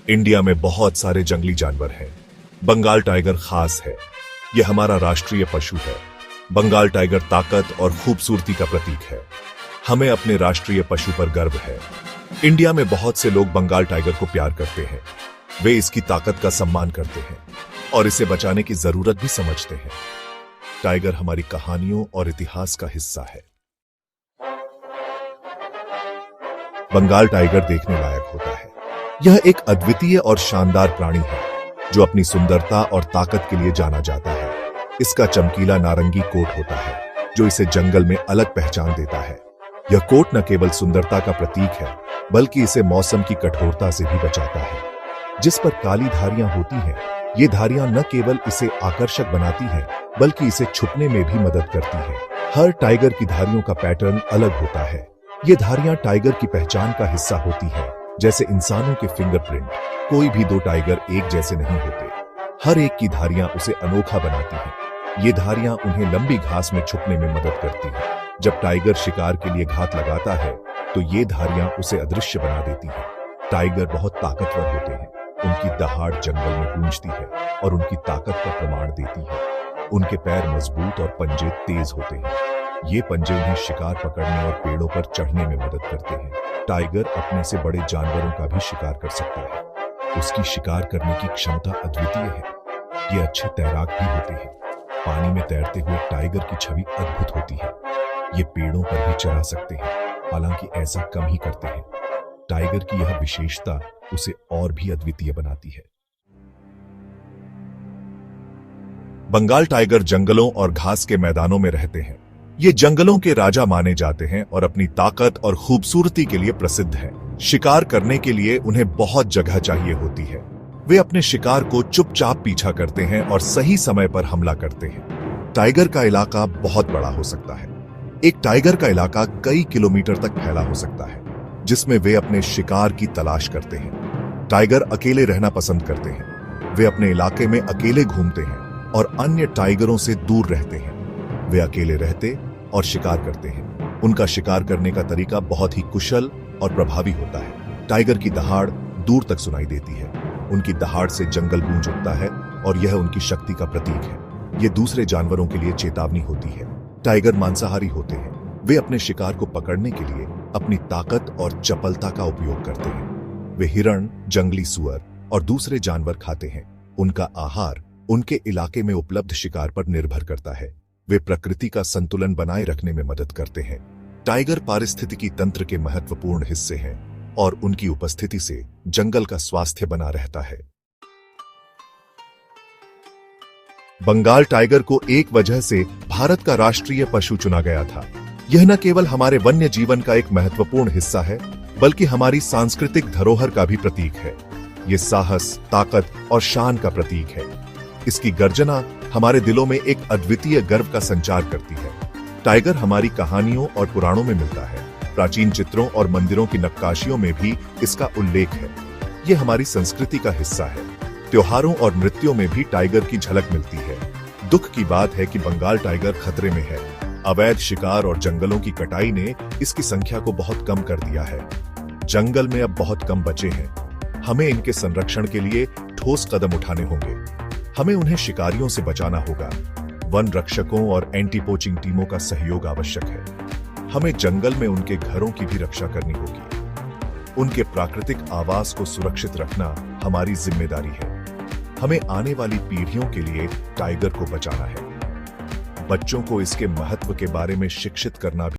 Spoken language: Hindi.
इंडिया में बहुत सारे जंगली जानवर हैं। बंगाल टाइगर खास है। यह हमारा राष्ट्रीय पशु है। बंगाल टाइगर ताकत और खूबसूरती का प्रतीक है। हमें अपने राष्ट्रीय पशु पर गर्व है। इंडिया में बहुत से लोग बंगाल टाइगर को प्यार करते हैं। वे इसकी ताकत का सम्मान करते हैं और इसे बचाने की जरूरत भी समझते हैं। टाइगर हमारी कहानियों और इतिहास का हिस्सा है। बंगाल टाइगर देखने लायक होता है। यह एक अद्वितीय और शानदार प्राणी है जो अपनी सुंदरता और ताकत के लिए जाना जाता है। इसका चमकीला नारंगी कोट होता है जो इसे जंगल में अलग पहचान देता है। यह कोट न केवल सुंदरता का प्रतीक है बल्कि इसे मौसम की कठोरता से भी बचाता है। जिस पर काली धारियां होती हैं, ये धारियां न केवल इसे आकर्षक बनाती हैं बल्कि इसे छुपने में भी मदद करती हैं। हर टाइगर की धारियों का पैटर्न अलग होता है। ये धारियां टाइगर की पहचान का हिस्सा होती हैं, जैसे इंसानों के फिंगरप्रिंट। कोई भी दो टाइगर एक जैसे नहीं होते। हर एक की धारियां उसे अनोखा बनाती हैं। ये धारियां उन्हें लंबी घास में छुपने में मदद करती हैं। जब टाइगर शिकार के लिए घात लगाता है तो ये धारियां उसे अदृश्य बना देती हैं। टाइगर बहुत ताकतवर होते हैं। उनकी दहाड़ जंगल में गूंजती है और उनकी ताकत का प्रमाण देती है। उनके पैर मजबूत और पंजे तेज होते हैं। ये पंजे उन्हें शिकार पकड़ने और पेड़ों पर चढ़ने में मदद करते हैं। टाइगर अपने से बड़े जानवरों का भी शिकार कर सकता है। उसकी शिकार करने की क्षमता अद्वितीय है। ये अच्छे तैराक भी होते हैं। पानी में तैरते हुए टाइगर की छवि अद्भुत होती है। ये पेड़ों पर भी चढ़ा सकते हैं, हालांकि ऐसा कम ही करते हैं। टाइगर की यह विशेषता उसे और भी अद्वितीय बनाती है। बंगाल टाइगर जंगलों और घास के मैदानों में रहते हैं। ये जंगलों के राजा माने जाते हैं और अपनी ताकत और खूबसूरती के लिए प्रसिद्ध हैं। शिकार करने के लिए उन्हें बहुत जगह चाहिए होती है। वे अपने शिकार को चुपचाप पीछा करते हैं और सही समय पर हमला करते हैं। टाइगर का इलाका बहुत बड़ा हो सकता है। एक टाइगर का इलाका कई किलोमीटर तक फैला हो सकता है, जिसमें वे अपने शिकार की तलाश करते हैं। टाइगर अकेले रहना पसंद करते हैं। वे अपने इलाके में अकेले घूमते हैं और अन्य टाइगरों से दूर रहते हैं। वे अकेले रहते और शिकार करते हैं। उनका शिकार करने का तरीका बहुत ही कुशल और प्रभावी होता है। टाइगर की दहाड़ दूर तक सुनाई देती है। उनकी दहाड़ से जंगल गूंज उठता है और यह उनकी शक्ति का प्रतीक है। यह दूसरे जानवरों के लिए चेतावनी होती है। टाइगर मांसाहारी होते हैं। वे अपने शिकार को पकड़ने के लिए अपनी ताकत और चपलता का उपयोग करते हैं। वे हिरण, जंगली सुअर और दूसरे जानवर खाते हैं। उनका आहार उनके इलाके में उपलब्ध शिकार पर निर्भर करता है। वे प्रकृति का संतुलन बनाए रखने में मदद करते हैं। टाइगर पारिस्थितिकी तंत्र के महत्वपूर्ण हिस्से हैं और उनकी उपस्थिति से जंगल का स्वास्थ्य बना रहता है। बंगाल टाइगर को एक वजह से भारत का राष्ट्रीय पशु चुना गया था। यह न केवल हमारे वन्य जीवन का एक महत्वपूर्ण हिस्सा है बल्कि हमारी सांस्कृतिक धरोहर का भी प्रतीक है। यह साहस, ताकत और शान का प्रतीक है। इसकी गर्जना हमारे दिलों में एक अद्वितीय गर्व का संचार करती है। टाइगर हमारी कहानियों और पुराणों में मिलता है। प्राचीन चित्रों और मंदिरों की नक्काशियों में भी इसका उल्लेख है। यह हमारी संस्कृति का हिस्सा है। त्योहारों और नृत्यों में भी टाइगर की झलक मिलती है। दुख की बात है कि बंगाल टाइगर खतरे में है। अवैध शिकार और जंगलों की कटाई ने इसकी संख्या को बहुत कम कर दिया है। जंगल में अब बहुत कम बचे हैं। हमें इनके संरक्षण के लिए ठोस कदम उठाने होंगे। हमें उन्हें शिकारियों से बचाना होगा। वन रक्षकों और एंटी पोचिंग टीमों का सहयोग आवश्यक है। हमें जंगल में उनके घरों की भी रक्षा करनी होगी। उनके प्राकृतिक आवास को सुरक्षित रखना हमारी जिम्मेदारी है। हमें आने वाली पीढ़ियों के लिए टाइगर को बचाना है। बच्चों को इसके महत्व के बारे में शिक्षित करना भी